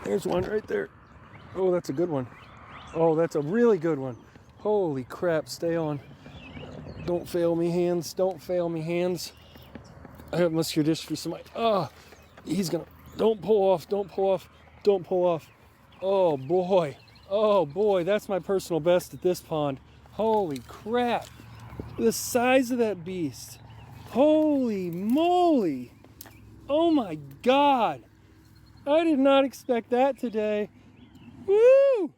There's one right there. Oh, that's a good one. Oh, that's a really good one. Holy crap, stay on. Don't fail me, hands. Don't fail me, hands. Unless you're just for somebody. Oh, he's gonna. Don't pull off. Don't pull off. Don't pull off. Oh boy. Oh boy, that's my personal best at this pond. Holy crap. The size of that beast. Holy moly. Oh my God. I did not expect that today. Woo!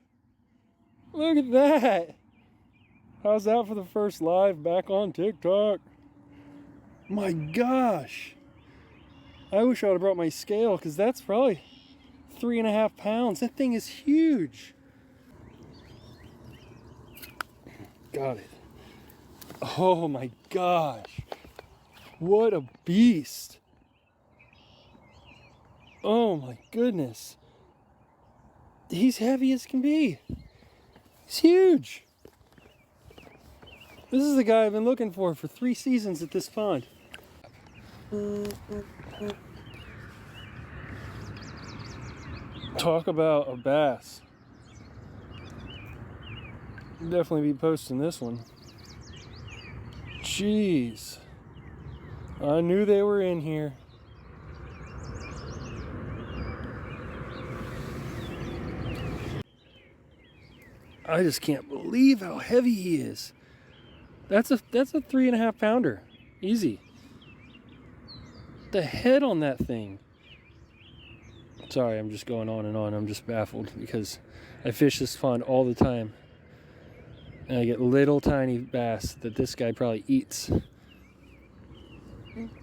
Look at that. How's that for the first live back on TikTok? My gosh. I wish I would have brought my scale because that's probably 3.5 pounds. That thing is huge. Got it. Oh my gosh. What a beast. Oh my goodness. He's heavy as can be. He's huge. This is the guy I've been looking for 3 seasons at this pond. Talk about a bass. Definitely be posting this one. Jeez. I knew they were in here. I just can't believe how heavy he is. That's a 3.5 pounder. Easy. The head on that thing. Sorry, I'm just going on and on. I'm just baffled because I fish this pond all the time. And I get little tiny bass that this guy probably eats.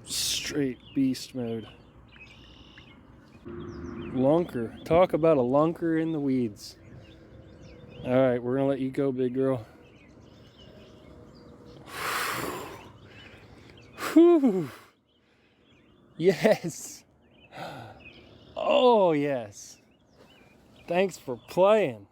Straight beast mode. Lunker. Talk about a lunker in the weeds. Alright, we're gonna let you go, big girl. Whew. Yes. Oh, yes. Thanks for playing.